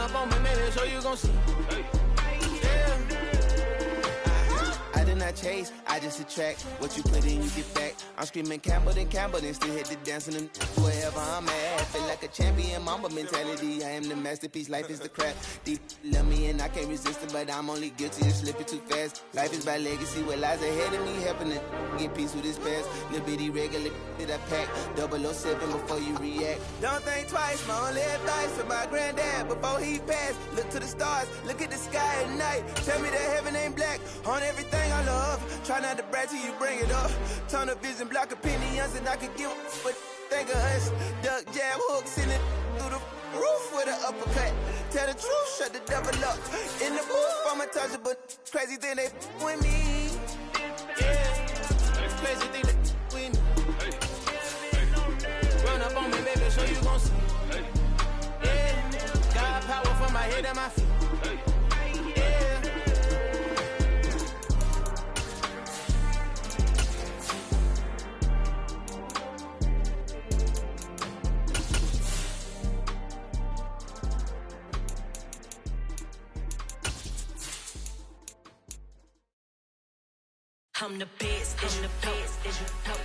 up on me, maybe, so you gon' see. I did not chase, I just attract. What you put in, you get back. I'm screaming Campbell, then still hit the dancing and wherever I'm at. Feel like a champion, mamba mentality. I am the masterpiece, life is the crap. Deep love me and I can't resist it, but I'm only guilty of slipping too fast. Life is by legacy, what lies ahead of me, helping to get peace with this past. Little bitty regular that I pack, 007 before you react. Don't think twice, my only advice for my granddad before he passed. Look to the stars, look at the sky at night. Tell me that heaven ain't black on everything I love. Try not to brag till you bring it up. Tunnel vision, block opinions, and I could give what think of us. Duck jab hooks in it through the roof with an uppercut. Tell the truth, shut the devil up. In the booth, I'm untouchable. Crazy thing they with me. Yeah, crazy thing they with me. Run up on me, baby, so you gon' see. Yeah, got power from my head and my feet. I'm the best, and the best, and you know.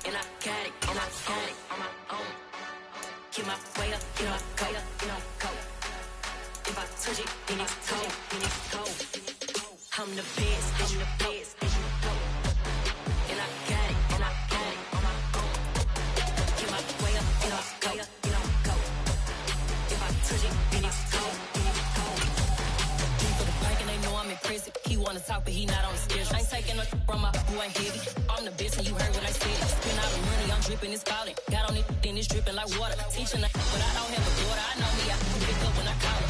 And I got it, and I got it on my own. Get my way up, get my go, go. If I touch it, then it's cold, then it's cold. I'm the best, and the best, and you know. And I got it, and I got it on my own. Get my way up, get my go, go. If I touch it, then it's cold, then it's cold. Deep for the bank, and they know I'm in prison. He wanna talk, but he not on the schedule. I ain't taking no from my boy heavy. I'm the best, and you heard what I said. Spend all the money, I'm dripping, it's falling. Got on it, then it's dripping like water. Teaching, but I don't have a daughter. I know me, I can pick up when I call her.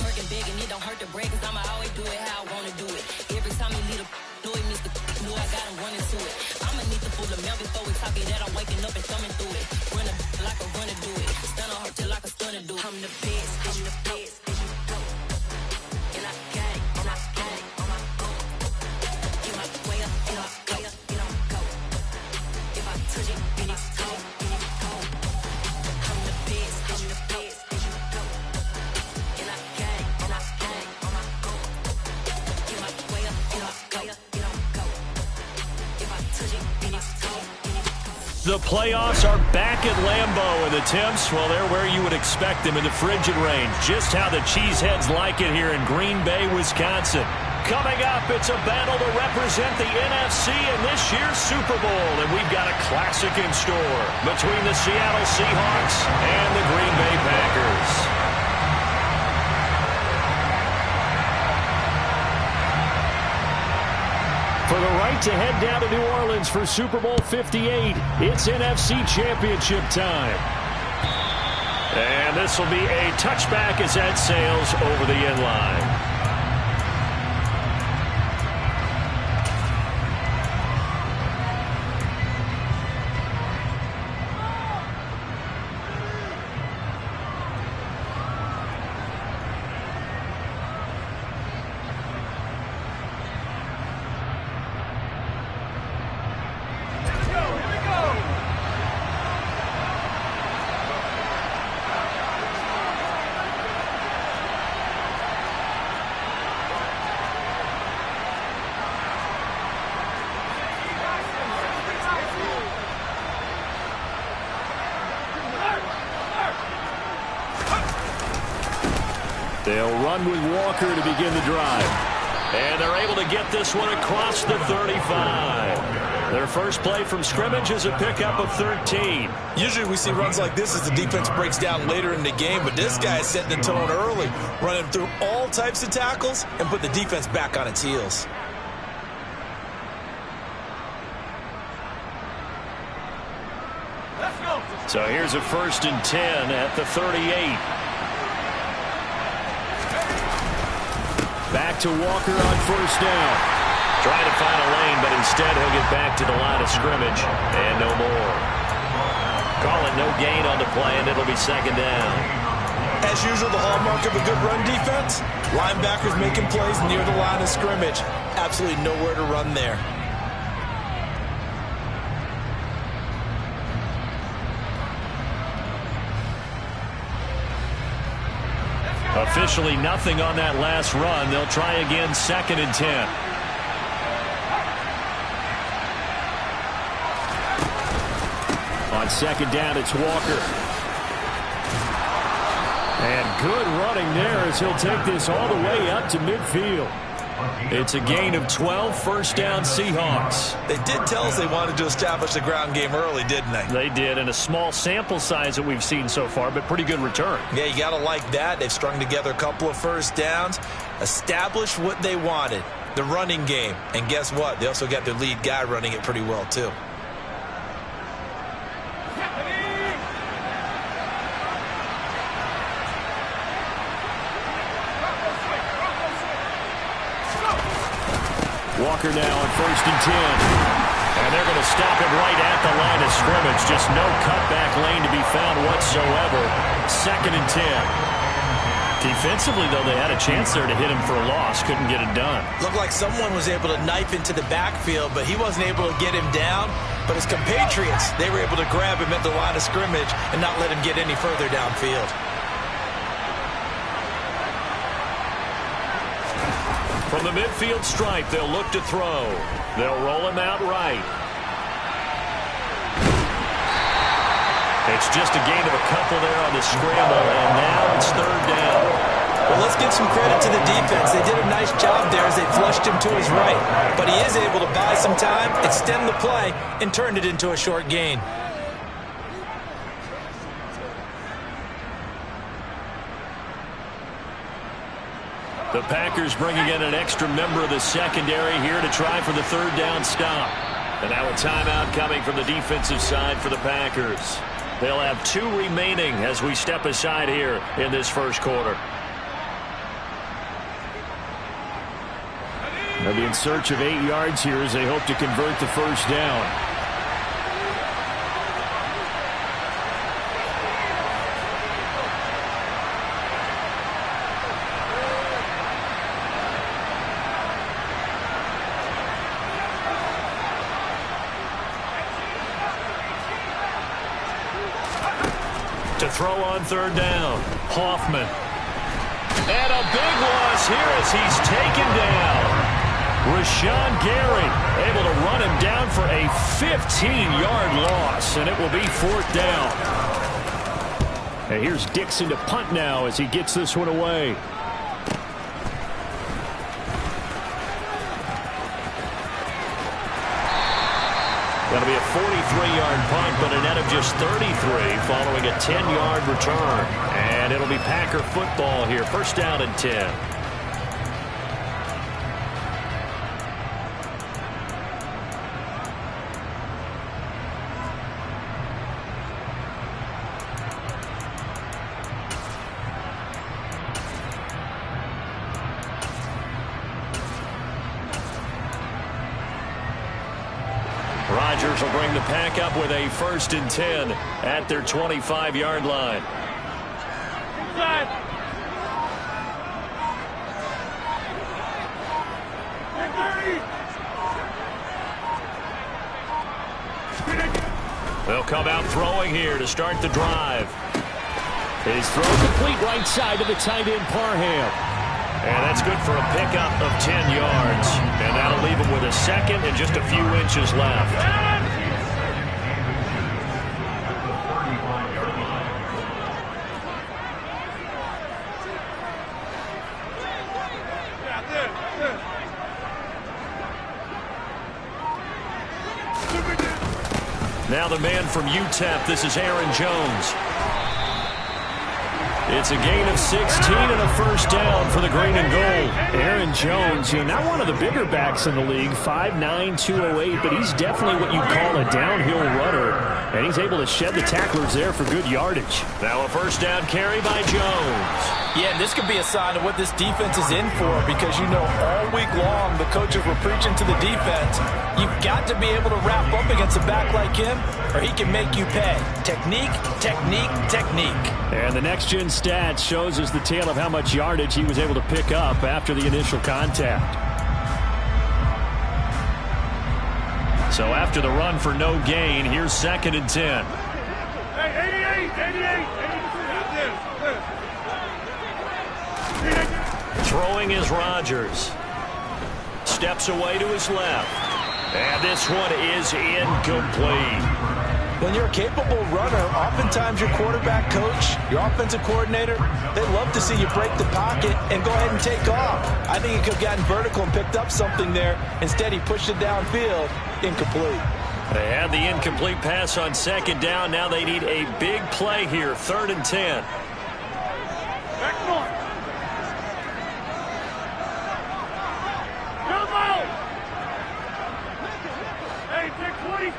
Working big, and it don't hurt to break, cause I'ma always do it how I wanna do it. Every time he lead a know it, Mr. Know I got him running to it. I'ma need to pull the mail before we talk it that I'm waking up and thumbing through it. Run a like a runner do it. Stun on her till like a stunner do it. I'm the best, I'm the best, and you know. And I got it, and I got it on my own. Get my way up, and I go, go. If I touch it, then it's cold, then it's cold. I'm the best, I'm the best, and you know. And I got it, and I got it on my own. Get my way up, and I go, go. If I touch it, then it's cold, then it's cold. The playoffs are back at Lambeau, and the Temps, well, they're where you would expect them in the frigid range. Just how the Cheeseheads like it here in Green Bay, Wisconsin. Coming up, it's a battle to represent the NFC in this year's Super Bowl, and we've got a classic in store between the Seattle Seahawks and the Green Bay Packers. For the right to head down to New Orleans for Super Bowl 58, it's NFC Championship time. And this will be a touchback as that sails over the end line. They'll run with Walker to begin the drive. And they're able to get this one across the 35. Their first play from scrimmage is a pickup of 13. Usually we see runs like this as the defense breaks down later in the game, but this guy is setting the tone early, running through all types of tackles and put the defense back on its heels. So here's a 1st and 10 at the 38. Back to Walker on 1st down. Trying to find a lane, but instead he'll get back to the line of scrimmage. And no more. Calling no gain on the play, and it'll be 2nd down. As usual, the hallmark of a good run defense, linebackers making plays near the line of scrimmage. Absolutely nowhere to run there. Officially nothing on that last run. They'll try again, 2nd and 10. On 2nd down, it's Walker. And good running there as he'll take this all the way up to midfield. It's a gain of 12, 1st down Seahawks. They did tell us they wanted to establish the ground game early, didn't they? They did, and a small sample size that we've seen so far, but pretty good return. Yeah, you got to like that. They've strung together a couple of 1st downs, established what they wanted, the running game. And guess what? They also got their lead guy running it pretty well, too. Walker now on 1st and 10. And they're going to stop him right at the line of scrimmage. Just no cutback lane to be found whatsoever. 2nd and 10. Defensively, though, they had a chance there to hit him for a loss. Couldn't get it done. Looked like someone was able to knife into the backfield, but he wasn't able to get him down. But his compatriots, they were able to grab him at the line of scrimmage and not let him get any further downfield. From the midfield stripe, they'll look to throw. They'll roll him out right. It's just a gain of a couple there on the scramble, and now it's 3rd down. Well, let's give some credit to the defense. They did a nice job there as they flushed him to his right. But he is able to buy some time, extend the play, and turn it into a short gain. The Packers bringing in an extra member of the secondary here to try for the 3rd down stop. And now a timeout coming from the defensive side for the Packers. They'll have 2 remaining as we step aside here in this 1st quarter. They'll be in search of 8 yards here as they hope to convert the 1st down. To throw on 3rd down, Hoffman. And a big loss here as he's taken down. Rashawn Gary able to run him down for a 15-yard loss, and it will be 4th down. And here's Dixon to punt now as he gets this one away. That'll be a 43-yard punt, but a net of just 33 following a 10-yard return. And it'll be Packer football here. 1st down and 10. Rodgers will bring the Pack up with a 1st and 10 at their 25-yard line. They'll come out throwing here to start the drive. His throw complete right side to the tight end Parham. And that's good for a pickup of 10 yards. And that'll leave him with a 2nd and just a few inches left. Now the man from UTEP, this is Aaron Jones. It's a gain of 16 and a 1st down for the green and gold. Aaron Jones, not one of the bigger backs in the league, 5'9", 208, but he's definitely what you call a downhill runner. And he's able to shed the tacklers there for good yardage. Now a 1st down carry by Jones. Yeah, this could be a sign of what this defense is in for, because all week long the coaches were preaching to the defense, you've got to be able to wrap up against a back like him or he can make you pay. Technique, technique, technique. And the next-gen stats shows us the tale of how much yardage he was able to pick up after the initial contact. So after the run for no gain, here's 2nd and 10. Hey, 88. Throwing is Rodgers. Steps away to his left. And this one is incomplete. When you're a capable runner, oftentimes your quarterback coach, your offensive coordinator, they love to see you break the pocket and go ahead and take off. I think he could have gotten vertical and picked up something there. Instead, he pushed it downfield. Incomplete. They had the incomplete pass on second down. Now they need a big play here, 3rd and 10. Hey, take 26.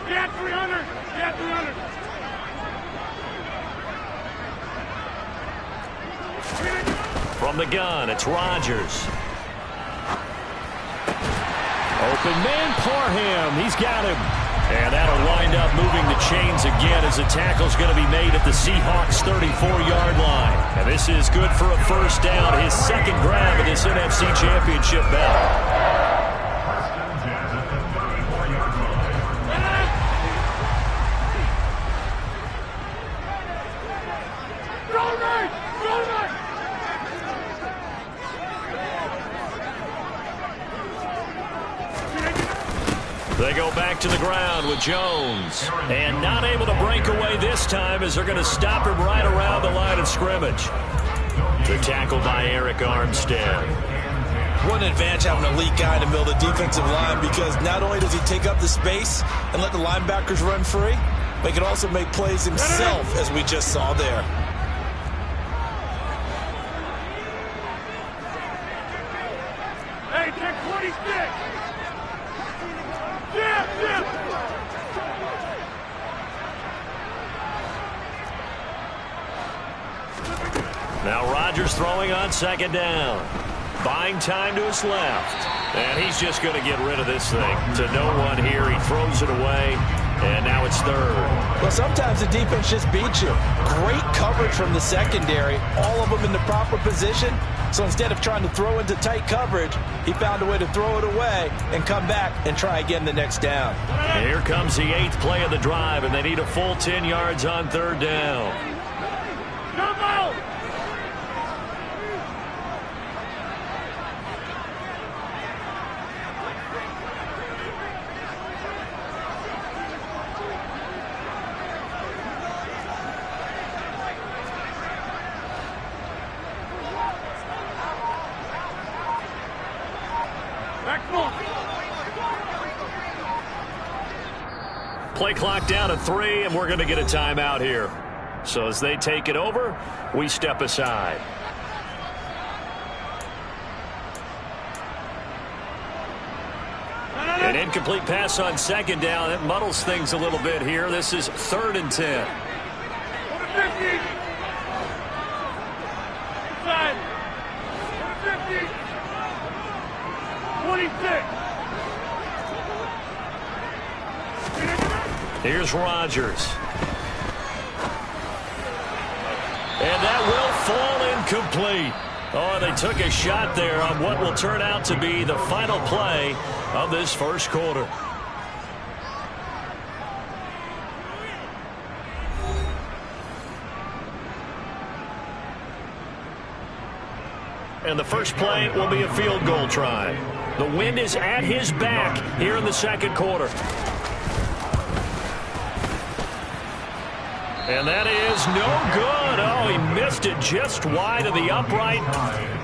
Get 300. Get 300. From the gun, it's Rodgers. Open man, Parham. He's got him. And that'll wind up moving the chains again as the tackle's going to be made at the Seahawks' 34-yard line. And this is good for a first down, his second grab of this NFC Championship bout. They go back to the ground with Jones. And not able to break away this time as they're going to stop him right around the line of scrimmage. The tackle by Eric Armstead. What an advantage having an elite guy in the middle of the defensive line, because not only does he take up the space and let the linebackers run free, but he can also make plays himself, as we just saw there. Hey, take 26. Now Rodgers throwing on second down. Buying time to his left. And he's just going to get rid of this thing. To no one here. He throws it away. And now it's 3rd. Well, sometimes the defense just beats you. Great coverage from the secondary. All of them in the proper position. So instead of trying to throw into tight coverage, he found a way to throw it away and come back and try again the next down. Here comes the 8th play of the drive, and they need a full 10 yards on 3rd down. Play clock down to 3, and we're going to get a timeout here. So as they take it over, we step aside. An incomplete pass on second down. It muddles things a little bit here. This is 3rd and 10. Inside. 26. Here's Rodgers. And that will fall incomplete. Oh, they took a shot there on what will turn out to be the final play of this first quarter. And the first play will be a field goal try. The wind is at his back here in the second quarter. And that is no good. Oh, he missed it just wide of the upright.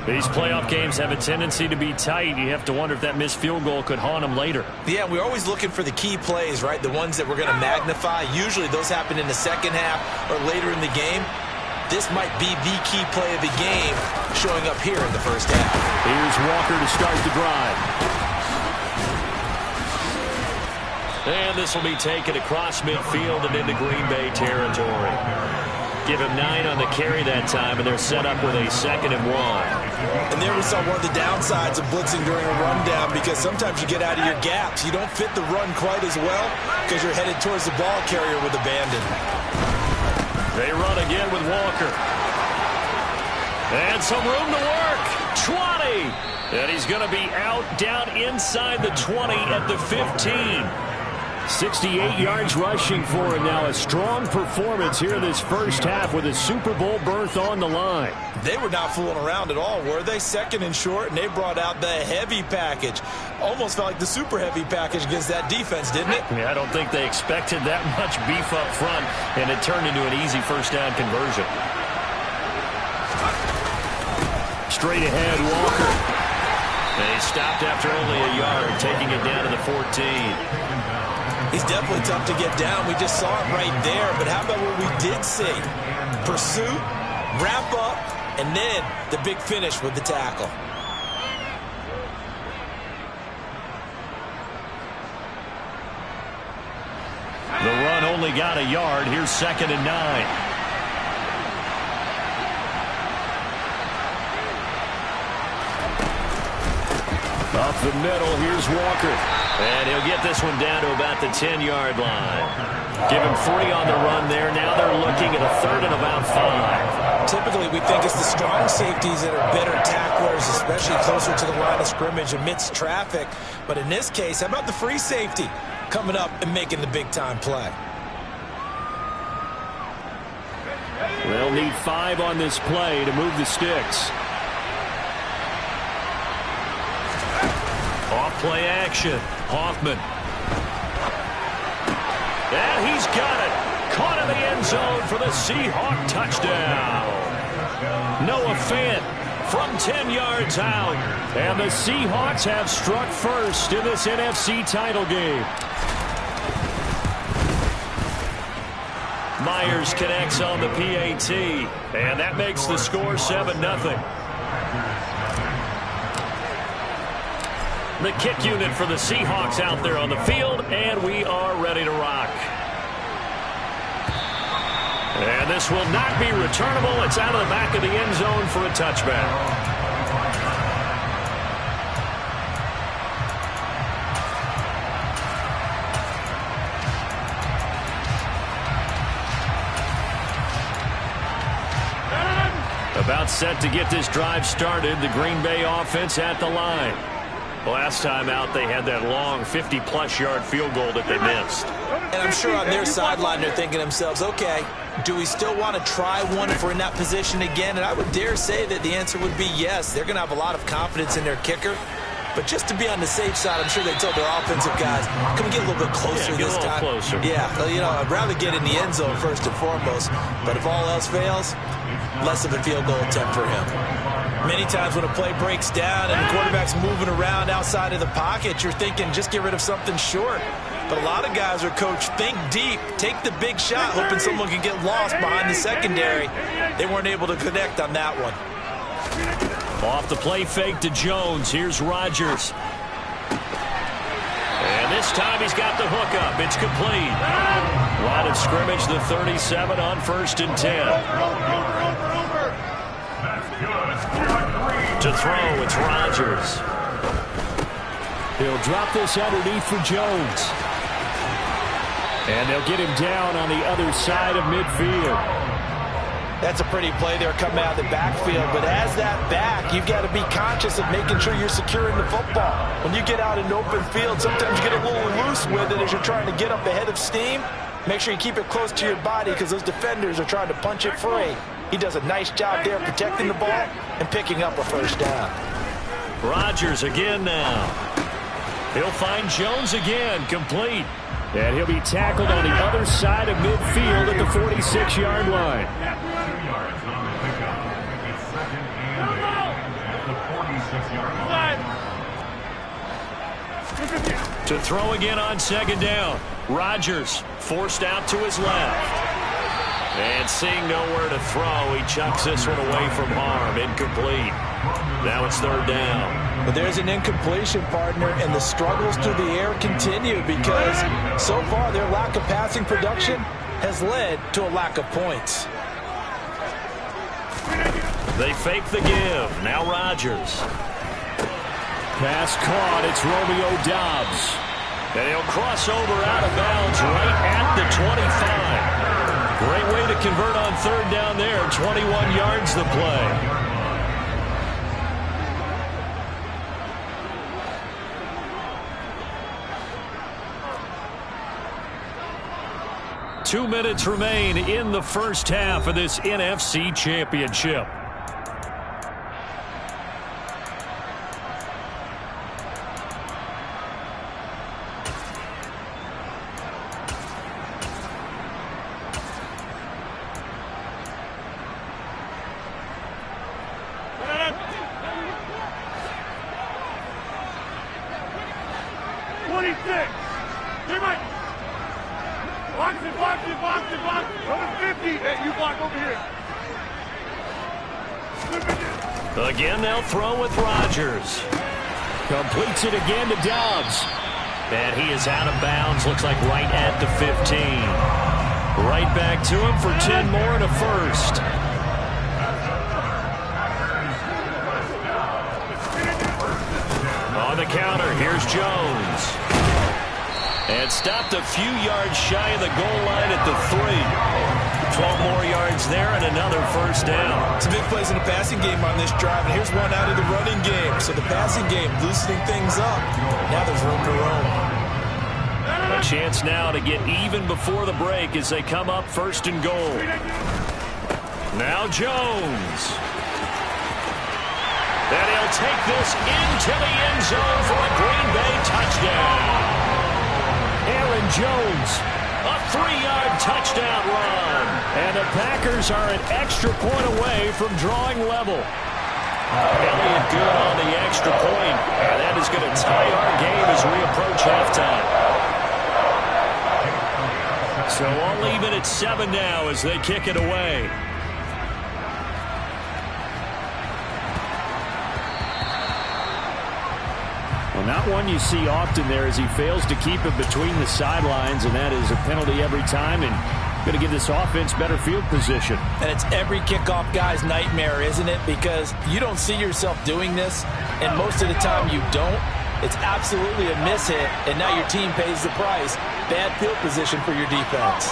These playoff games have a tendency to be tight. You have to wonder if that missed field goal could haunt him later. Yeah, we're always looking for the key plays, right? The ones that we're going to magnify. Usually those happen in the second half or later in the game. This might be the key play of the game showing up here in the first half. Here's Walker to start the drive. And this will be taken across midfield and into Green Bay territory. Give him 9 on the carry that time, and they're set up with a 2nd and 1. And there we saw one of the downsides of blitzing during a rundown, because sometimes you get out of your gaps. You don't fit the run quite as well because you're headed towards the ball carrier with abandon. They run again with Walker. And some room to work. 20. And he's going to be out down inside the 20 at the 15. 68 yards rushing for him now. A strong performance here this first half with a Super Bowl berth on the line. They were not fooling around at all, were they? Second and short, and they brought out the heavy package. Almost felt like the super heavy package against that defense, didn't it? Yeah, I don't think they expected that much beef up front, and it turned into an easy first down conversion. Straight ahead, Walker. And he stopped after only a yard, taking it down to the 14. He's definitely tough to get down. We just saw it right there. But how about what we did see? Pursuit, wrap up, and then the big finish with the tackle. The run only got a yard. Here's 2nd and 9. Up the middle, here's Walker. And he'll get this one down to about the 10-yard line. Give him 3 on the run there. Now they're looking at a 3rd and about 5. Typically, we think it's the strong safeties that are better tacklers, especially closer to the line of scrimmage amidst traffic. But in this case, how about the free safety coming up and making the big-time play? They'll need 5 on this play to move the sticks. Off play action. Hoffman. And he's got it. Caught in the end zone for the Seahawk touchdown. Noah Fant from 10 yards out. And the Seahawks have struck first in this NFC title game. Myers connects on the PAT. And that makes the score 7-0. The kick unit for the Seahawks out there on the field, and we are ready to rock. And this will not be returnable. It's out of the back of the end zone for a touchback. About set to get this drive started. The Green Bay offense at the line. Last time out, they had that long 50-plus yard field goal that they missed. And I'm sure on their sideline they're thinking to themselves, okay, do we still want to try one if we're in that position again? And I would dare say that the answer would be yes. They're going to have a lot of confidence in their kicker. But just to be on the safe side, I'm sure they told their offensive guys, can we get a little bit closer this time? Closer. Yeah, you know, I'd rather get in the end zone first and foremost. But if all else fails, less of a field goal attempt for him. Many times when a play breaks down and the quarterback's moving around outside of the pocket, you're thinking just get rid of something short. But a lot of guys are coached, think deep, take the big shot, hoping someone can get lost behind the secondary. They weren't able to connect on that one. Off the play fake to Jones. Here's Rodgers. And this time he's got the hook up. It's complete. Line of scrimmage, the 37 on 1st and 10. To throw, it's Rodgers. He'll drop this underneath for Jones. And they'll get him down on the other side of midfield. That's a pretty play there coming out of the backfield. But as that back, you've got to be conscious of making sure you're securing the football. When you get out in open field, sometimes you get a little loose with it as you're trying to get up ahead of steam. Make sure you keep it close to your body because those defenders are trying to punch it free. He does a nice job there protecting the ball and picking up a first down. Rodgers again now. He'll find Jones again, complete. And he'll be tackled on the other side of midfield at the 46-yard line. To throw again on 2nd down. Rodgers forced out to his left. And seeing nowhere to throw, he chucks this one away from harm. Incomplete. Now it's 3rd down. But there's an incompletion, partner, and the struggles through the air continue because so far their lack of passing production has led to a lack of points. They fake the give. Now Rodgers. Pass caught. It's Romeo Doubs. And he'll cross over out of bounds right at the 25. Great way to convert on 3rd down there. 21 yards the play. 2 minutes remain in the first half of this NFC Championship. Again, they'll throw with Rodgers. Completes it again to Dobbs. And he is out of bounds. Looks like right at the 15. Right back to him for 10 more and a first. On the counter, here's Jones. And stopped a few yards shy of the goal line at the 3. 12 more yards there and another first down. Some big plays in the passing game on this drive, and here's one out of the running game. So the passing game loosening things up. Now there's room to roam. A chance now to get even before the break as they come up first and goal. Now Jones. And he'll take this into the end zone for a Green Bay touchdown. Aaron Jones, a 3-yard touchdown run. And the Packers are an extra point away from drawing level. Elliott good on the extra point. And that is going to tie our game as we approach halftime. So all even at 7 now as they kick it away. Well, not one you see often there as he fails to keep it between the sidelines, and that is a penalty every time, and going to give this offense better field position. And it's every kickoff guy's nightmare, isn't it? Because you don't see yourself doing this, and most of the time you don't. It's absolutely a mishit, and now your team pays the price. Bad field position for your defense.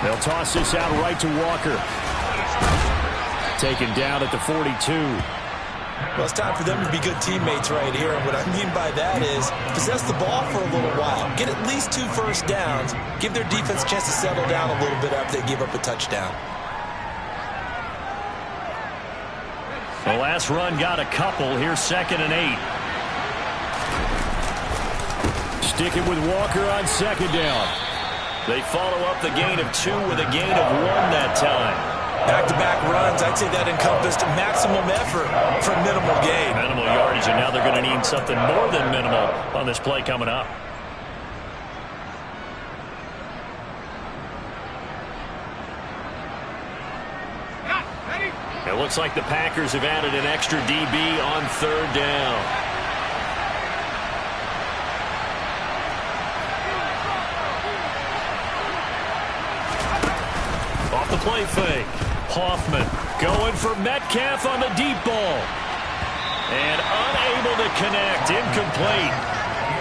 They'll toss this out right to Walker. Taken down at the 42. Well, it's time for them to be good teammates right here. And what I mean by that is possess the ball for a little while. Get at least 2 first downs. Give their defense a chance to settle down a little bit after they give up a touchdown. The last run got a couple. Here's 2nd and 8. Stick it with Walker on 2nd down. They follow up the gain of 2 with a gain of 1 that time. Back-to-back runs, I'd say that encompassed maximum effort for minimal gain. Minimal yardage, and now they're going to need something more than minimal on this play coming up. It looks like the Packers have added an extra DB on 3rd down. Off the play fake. Hoffman going for Metcalf on the deep ball. And unable to connect. Incomplete.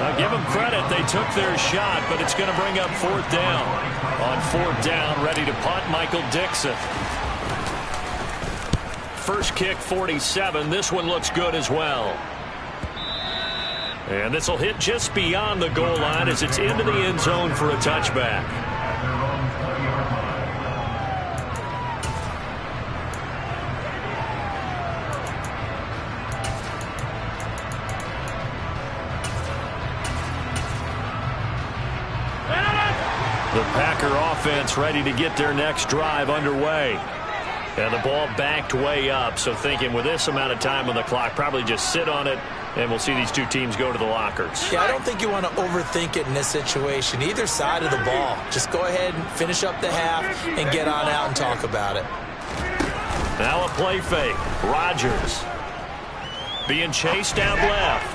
I'll give them credit. They took their shot, but it's going to bring up 4th down. On 4th down, ready to punt, Michael Dixon. First kick, 47. This one looks good as well. And this will hit just beyond the goal line as it's into the end zone for a touchback. The Packer offense ready to get their next drive underway. And the ball backed way up, so thinking with this amount of time on the clock, probably just sit on it, and we'll see these two teams go to the lockers. Yeah, I don't think you want to overthink it in this situation. Either side of the ball. Just go ahead and finish up the half and get on out and talk about it. Now a play fake. Rodgers being chased down left.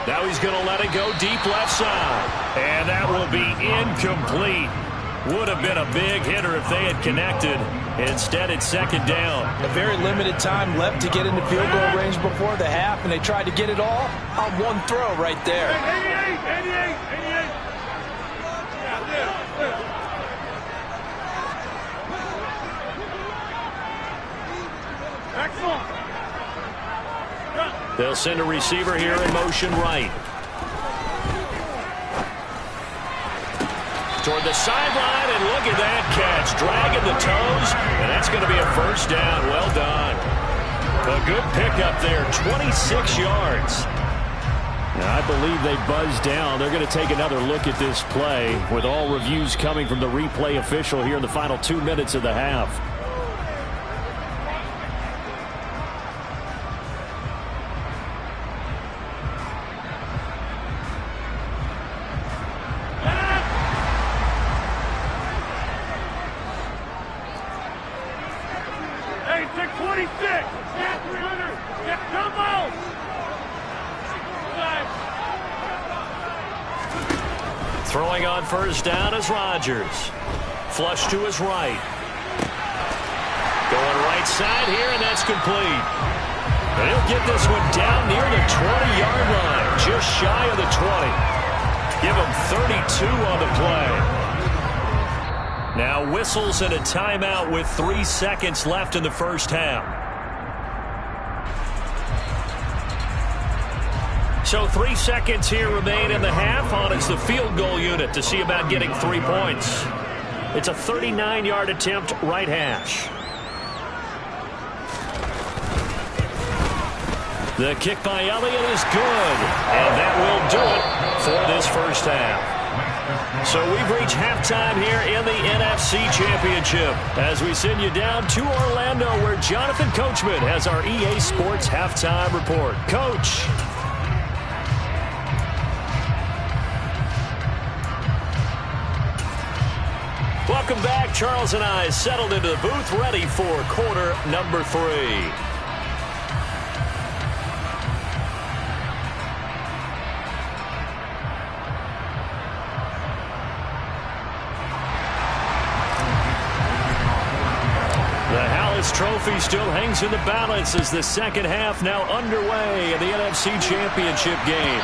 Now he's going to let it go deep left side. And that will be incomplete. Would have been a big hitter if they had connected. Instead, it's 2nd down. A very limited time left to get into field goal range before the half, and they tried to get it all on one throw right there. 88. Excellent. They'll send a receiver here in motion right. To toward the sideline, and look at that catch. Dragging the toes, and that's going to be a first down. Well done. A good pickup there, 26 yards. Now, I believe they buzzed down. They're going to take another look at this play with all reviews coming from the replay official here in the final 2 minutes of the half. Hey, 626. Get 300. Get jumbo. Throwing on first down is Rodgers. Flush to his right. Going right side here, and that's complete. And he'll get this one down near the 20-yard line, just shy of the 20. Give him 32 on the play. Now whistles and a timeout with 3 seconds left in the first half. So 3 seconds here remain in the half. On is the field goal unit to see about getting 3 points. It's a 39-yard attempt, right hash. The kick by Elliott is good, and that will do it for this first half. So we've reached halftime here in the NFC Championship as we send you down to Orlando, where Jonathan Coachman has our EA Sports halftime report. Coach. Welcome back. Charles and I settled into the booth, ready for quarter number 3. The Hallis Trophy still hangs in the balance as the second half now underway in the NFC Championship game.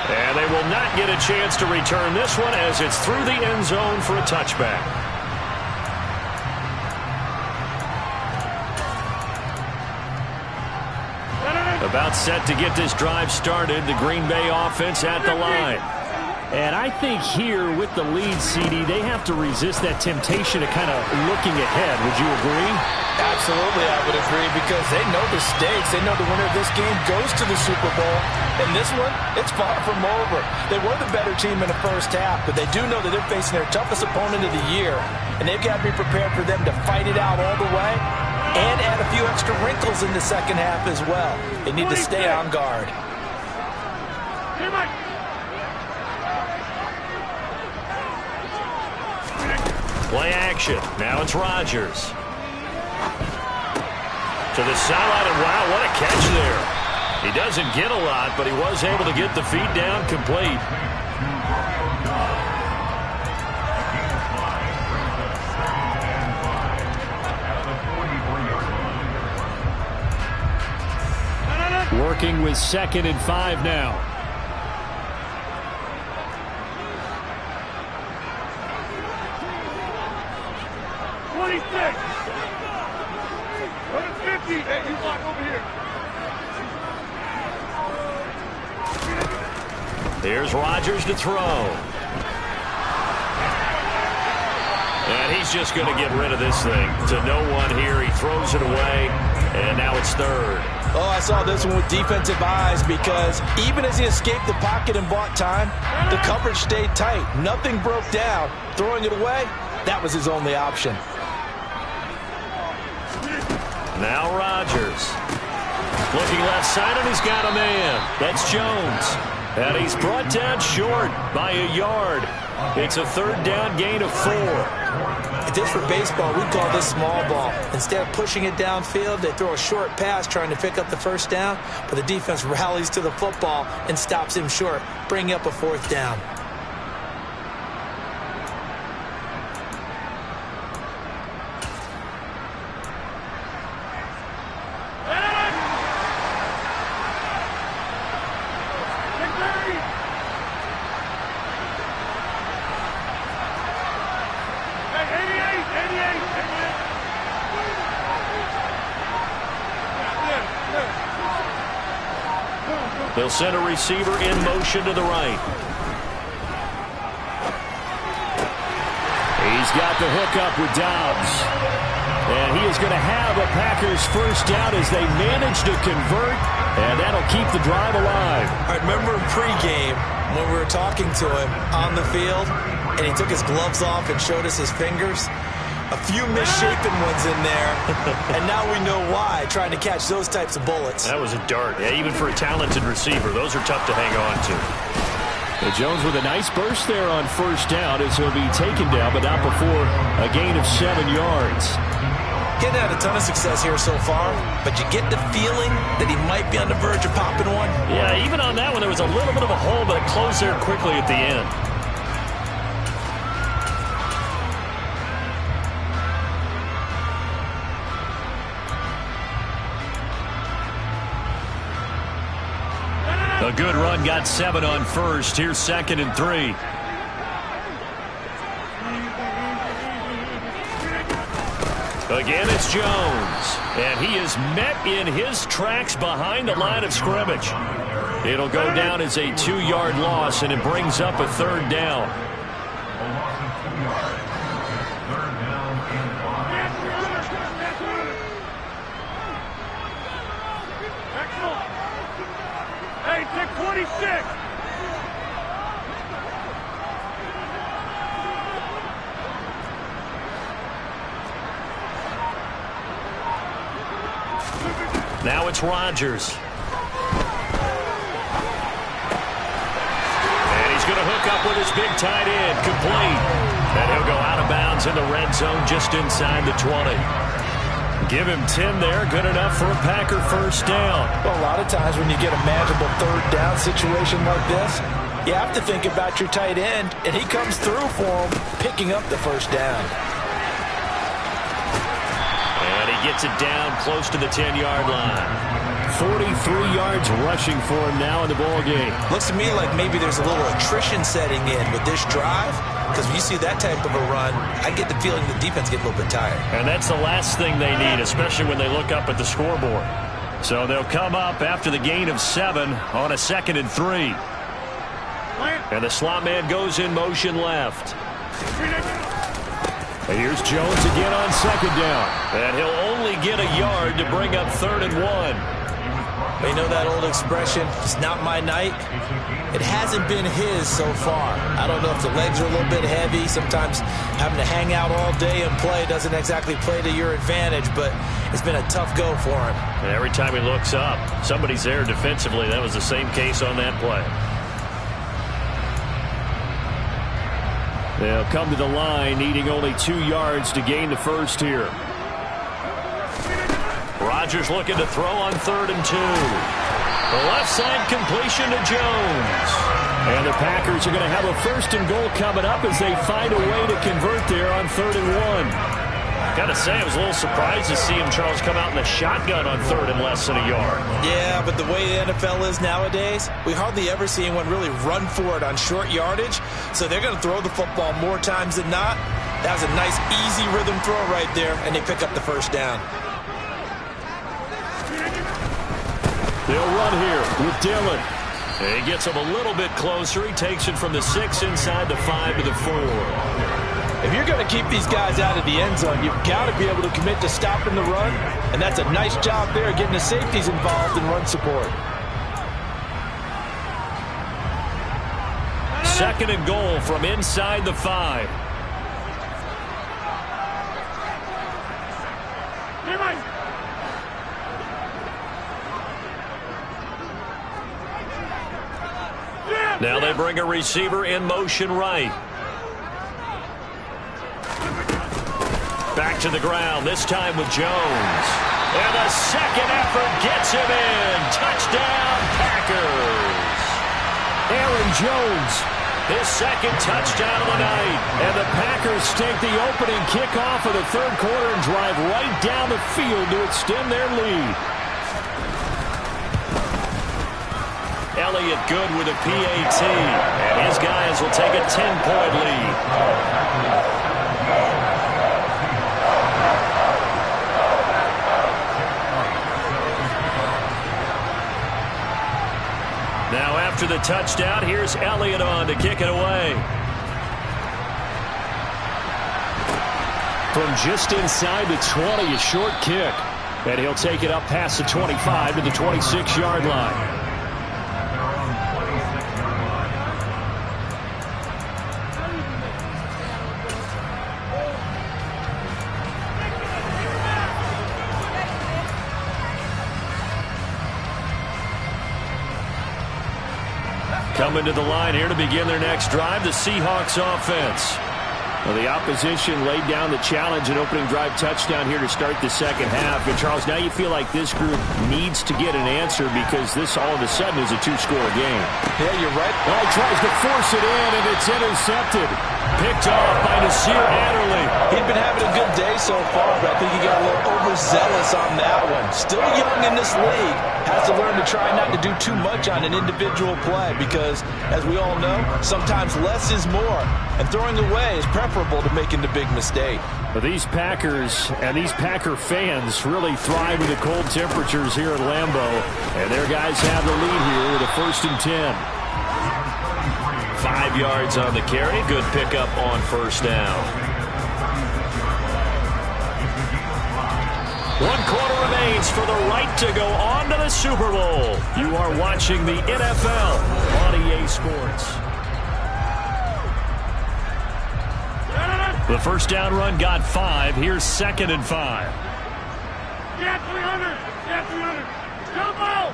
And they will not get a chance to return this one as it's through the end zone for a touchback. About set to get this drive started, the Green Bay offense at the line. And I think here with the lead, CD, they have to resist that temptation of kind of looking ahead. Would you agree? Absolutely, I would agree, because they know the stakes. They know the winner of this game goes to the Super Bowl. And this one, it's far from over. They were the better team in the first half, but they do know that they're facing their toughest opponent of the year. And they've got to be prepared for them to fight it out all the way and add a few extra wrinkles in the second half as well. They need to stay on guard. Play action. Now it's Rodgers. To the sideline, and wow, what a catch there. He doesn't get a lot, but he was able to get the feed down complete. Working with 2nd and 5 now. Hey, you walk over here. Here's Rodgers to throw. And he's just going to get rid of this thing. To no one here. He throws it away. And now it's 3rd. Oh, I saw this one with defensive eyes, because even as he escaped the pocket and bought time, the coverage stayed tight. Nothing broke down. Throwing it away, that was his only option. Now Rodgers. Looking left side, and he's got a man. That's Jones. And he's brought down short by a yard. It's a 3rd down gain of 4. If this were baseball, we'd call this small ball. Instead of pushing it downfield, they throw a short pass trying to pick up the first down, but the defense rallies to the football and stops him short, bringing up a 4th down. They'll send a receiver in motion to the right. got the hookup with Dobbs. And he is going to have a Packers first down as they manage to convert, and that'll keep the drive alive. I remember in pregame when we were talking to him on the field, and he took his gloves off and showed us his fingers. A few misshapen ones in there, and now we know why, trying to catch those types of bullets. That was a dart. Yeah, even for a talented receiver, those are tough to hang on to. And Jones with a nice burst there on first down as he'll be taken down, but not before a gain of 7 yards. Getting had a ton of success here so far, but you get the feeling that he might be on the verge of popping one. Yeah, even on that one, there was a little bit of a hole, but it closed there quickly at the end. A good run, got 7 on first. Here's 2nd and 3. Again, it's Jones. And he is met in his tracks behind the line of scrimmage. It'll go down as a 2-yard loss, and it brings up a 3rd down. Hey, take 26. Now it's Rodgers. And he's going to hook up with his big tight end, complete. And he'll go out of bounds in the red zone just inside the 20. Give him 10 there, good enough for a Packer first down. Well, a lot of times when you get a manageable 3rd down situation like this, you have to think about your tight end, and he comes through for him, picking up the first down. And he gets it down close to the 10-yard line. 43 yards rushing for him now in the ball game. Looks to me like maybe there's a little attrition setting in with this drive, because when you see that type of a run, I get the feeling the defense get a little bit tired. And that's the last thing they need, especially when they look up at the scoreboard. So they'll come up after the gain of 7 on a 2nd and 3. And the slot man goes in motion left. And here's Jones again on 2nd down. And he'll only get a yard to bring up 3rd and 1. You know that old expression, it's not my night? It hasn't been his so far. I don't know if the legs are a little bit heavy. Sometimes having to hang out all day and play doesn't exactly play to your advantage, but it's been a tough go for him. And every time he looks up, somebody's there defensively. That was the same case on that play. They'll come to the line, needing only 2 yards to gain the first here. Rodgers looking to throw on 3rd and 2. The left side completion to Jones. And the Packers are going to have a 1st and goal coming up as they find a way to convert there on 3rd and 1. Gotta say, I was a little surprised to see him, Charles, come out in the shotgun on 3rd and less than a yard. Yeah, but the way the NFL is nowadays, we hardly ever see anyone really run for it on short yardage. So they're going to throw the football more times than not. That was a nice, easy rhythm throw right there, and they pick up the first down. They'll run here with Dillon. And he gets him a little bit closer. He takes it from the 6 inside the 5 to the 4. If you're going to keep these guys out of the end zone, you've got to be able to commit to stopping the run, and that's a nice job there, getting the safeties involved in run support. 2nd and goal from inside the 5. Now they bring a receiver in motion right. Back to the ground, this time with Jones. And the second effort gets him in. Touchdown, Packers. Aaron Jones, his 2nd touchdown of the night. And the Packers take the opening kickoff of the 3rd quarter and drive right down the field to extend their lead. Elliott good with a PAT. And his guys will take a 10-point lead. Now after the touchdown, here's Elliott on to kick it away. From just inside the 20, a short kick. And he'll take it up past the 25 to the 26-yard line. Coming to the line here to begin their next drive, the Seahawks offense. Well, the opposition laid down the challenge and opening drive touchdown here to start the second half. And, Charles, now you feel like this group needs to get an answer because this all of a sudden is a two-score game. Yeah, you're right. Well, he tries to force it in, and it's intercepted. Picked off by Nasir Adderley. He'd been having a good day so far, but I think he got a little overzealous on that one. Still young in this league. Has to learn to try not to do too much on an individual play because, as we all know, sometimes less is more. And throwing away is preferable to making the big mistake. But these Packers and these Packer fans really thrive in the cold temperatures here at Lambeau. And their guys have the lead here with a 1st and 10. 5 yards on the carry. Good pickup on 1st down. 1 quarter remains for the right to go on to the Super Bowl. You are watching the NFL on EA Sports. The 1st down run got 5. Here's 2nd and 5. Get 300. Get 300. Jumbo.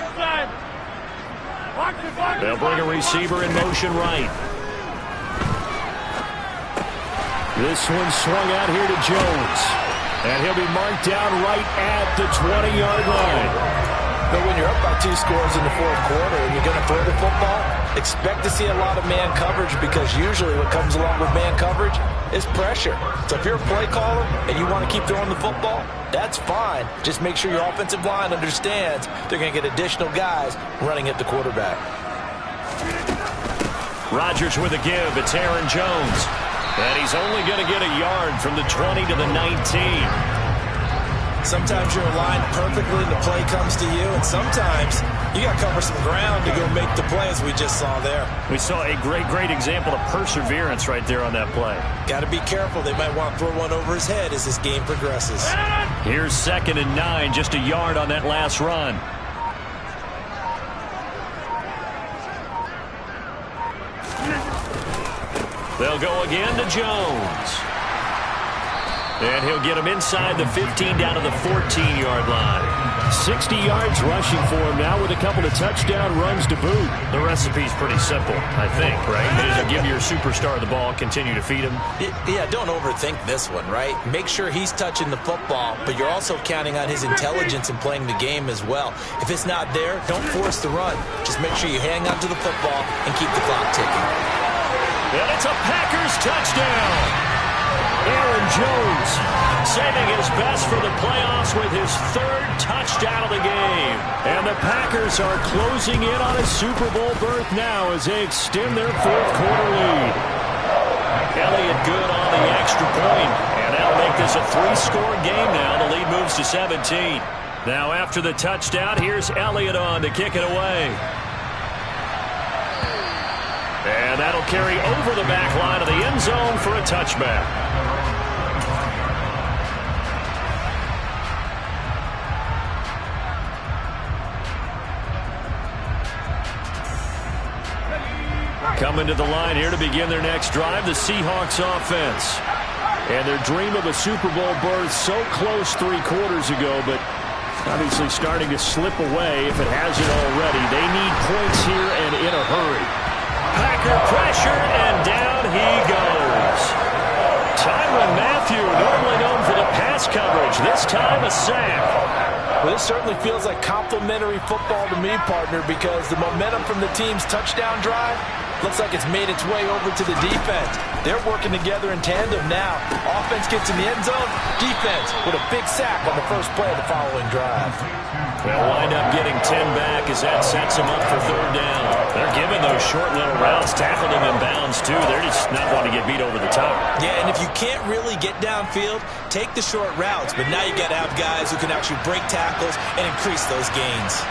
Inside. Box it, box it, They'll bring a receiver in motion right. This one swung out here to Jones. And he'll be marked down right at the 20-yard line. But when you're up by 2 scores in the 4th quarter and you're going to throw the football, expect to see a lot of man coverage because usually what comes along with man coverage is pressure. So if you're a play caller and you want to keep throwing the football, that's fine. Just make sure your offensive line understands they're going to get additional guys running at the quarterback. Rodgers with a give. It's Aaron Jones. And he's only going to get a yard from the 20 to the 19. Sometimes you're aligned perfectly and the play comes to you, and sometimes you got to cover some ground to go make the play, as we just saw there. We saw a great example of perseverance right there on that play. Got to be careful. They might want to throw one over his head as this game progresses. Here's 2nd and 9, just a yard on that last run. They'll go again to Jones. And he'll get him inside the 15 down to the 14-yard line. 60 yards rushing for him now with a couple of touchdown runs to boot. The recipe's pretty simple, I think, right? Just give your superstar the ball, continue to feed him. Yeah, don't overthink this one, right? Make sure he's touching the football, but you're also counting on his intelligence in playing the game as well. If it's not there, don't force the run. Just make sure you hang on to the football and keep the clock ticking. And it's a Packers touchdown. Aaron Jones saving his best for the playoffs with his 3rd touchdown of the game. And the Packers are closing in on a Super Bowl berth now as they extend their 4th quarter lead. Elliott good on the extra point, and that'll make this a 3-score game now. The lead moves to 17. Now after the touchdown, here's Elliott on to kick it away. And that'll carry over the back line of the end zone for a touchback. Coming to the line here to begin their next drive, the Seahawks offense. And their dream of a Super Bowl berth so close 3 quarters ago, but obviously starting to slip away if it hasn't already. They need points here and in a hurry. Packer pressure, and down he goes. Tyrann Mathieu, normally known for the pass coverage, this time a sack. Well, this certainly feels like complimentary football to me, partner, because the momentum from the team's touchdown drive looks like it's made its way over to the defense. They're working together in tandem now. Offense gets in the end zone. Defense with a big sack on the first play of the following drive. They'll wind up getting 10 back as that sets them up for 3rd down. They're giving those short little routes, tackled them in bounds, too. They're just not wanting to get beat over the top. Yeah, and if you can't really get downfield, take the short routes. But now you got to have guys who can actually break tackles and increase those gains.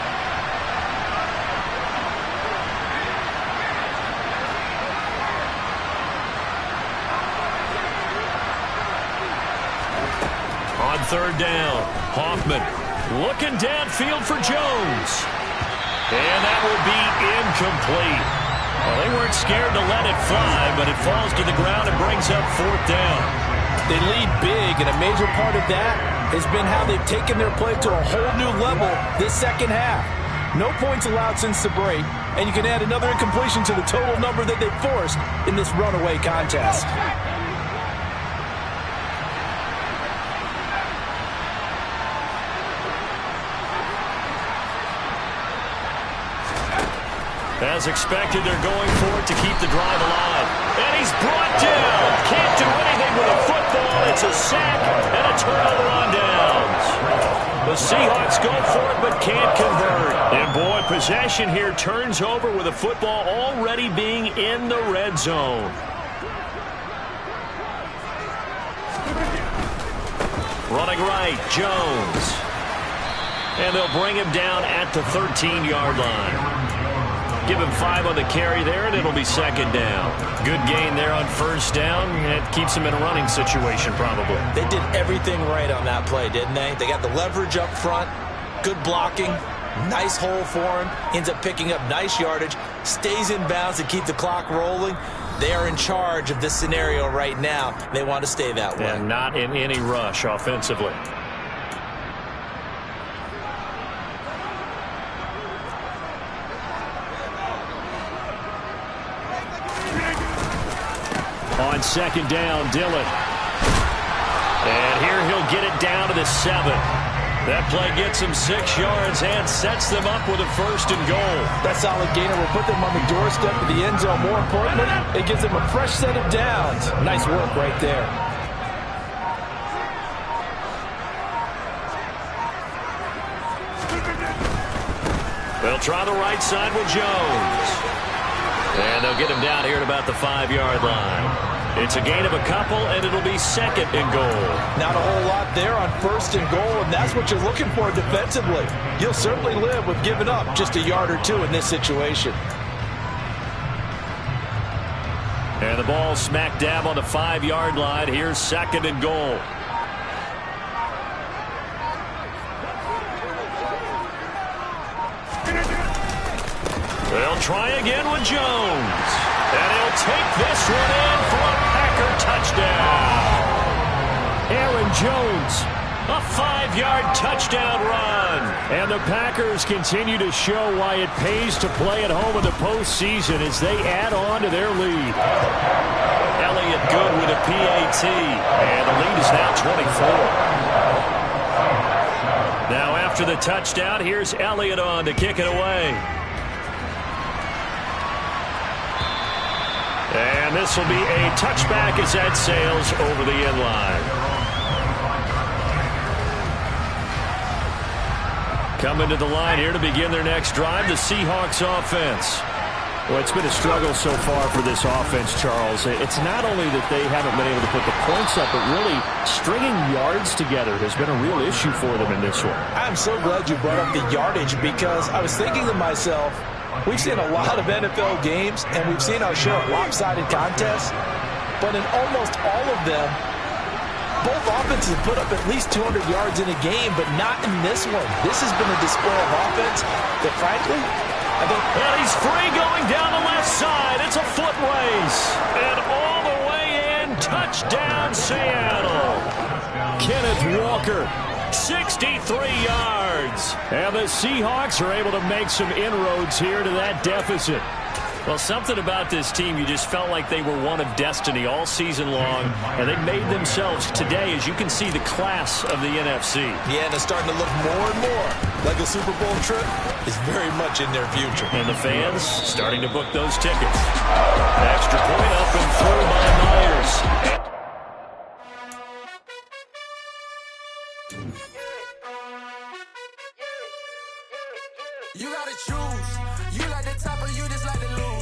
On third down, Hoffman looking downfield for Jones. And that will be incomplete. Well, they weren't scared to let it fly, but it falls to the ground and brings up fourth down. They lead big, and a major part of that has been how they've taken their play to a whole new level this second half. No points allowed since the break, and you can add another incompletion to the total number that they've forced in this runaway contest. As expected, they're going for it to keep the drive alive. And he's brought down. Can't do anything with a football. It's a sack and a turnover on downs. The Seahawks go for it but can't convert. And boy, possession here turns over with a football already being in the red zone. Running right, Jones. And they'll bring him down at the 13-yard line. Give him 5 on the carry there, and it'll be second down. Good gain there on first down. It keeps him in a running situation, probably. They did everything right on that play, didn't they? They got the leverage up front, good blocking, nice hole for him, ends up picking up nice yardage, stays in bounds to keep the clock rolling. They are in charge of this scenario right now. They want to stay that way. And not in any rush offensively. On second down, Dillon. And here he'll get it down to the 7. That play gets him 6 yards and sets them up with a first and goal. That solid gainer will put them on the doorstep of the end zone. More importantly, it gives them a fresh set of downs. Nice work right there. They'll try the right side with Jones. And they'll get him down here at about the 5-yard line. It's a gain of a couple, and it'll be second and goal. Not a whole lot there on first and goal, and that's what you're looking for defensively. You'll certainly live with giving up just a yard or two in this situation. And the ball smack dab on the 5-yard line. Here's second and goal. They'll try again with Jones. And he'll take this one in for a Packer touchdown. Aaron Jones, a 5-yard touchdown run. And the Packers continue to show why it pays to play at home in the postseason as they add on to their lead. Elliott good with a PAT. And the lead is now 24. Now after the touchdown, here's Elliott on to kick it away. And this will be a touchback as that sails over the end line. Coming to the line here to begin their next drive, the Seahawks offense. Well, it's been a struggle so far for this offense, Charles. It's not only that they haven't been able to put the points up, but really stringing yards together has been a real issue for them in this one. I'm so glad you brought up the yardage because I was thinking to myself, we've seen a lot of NFL games, and we've seen our share of lopsided contests. But in almost all of them, both offenses put up at least 200 yards in a game, but not in this one. This has been a display of offense that, frankly, I think... And he's free going down the left side. It's a foot race. And all the way in, touchdown Seattle. Kenneth Walker. 63 yards. And the Seahawks are able to make some inroads here to that deficit. Well, something about this team, you just felt like they were one of destiny all season long, and they made themselves today, as you can see, the class of the NFC. Yeah, and it's starting to look more and more like a Super Bowl trip is very much in their future. And the fans starting to book those tickets. Extra point up and through by Myers. You gotta choose. You like the top or you just like the lose.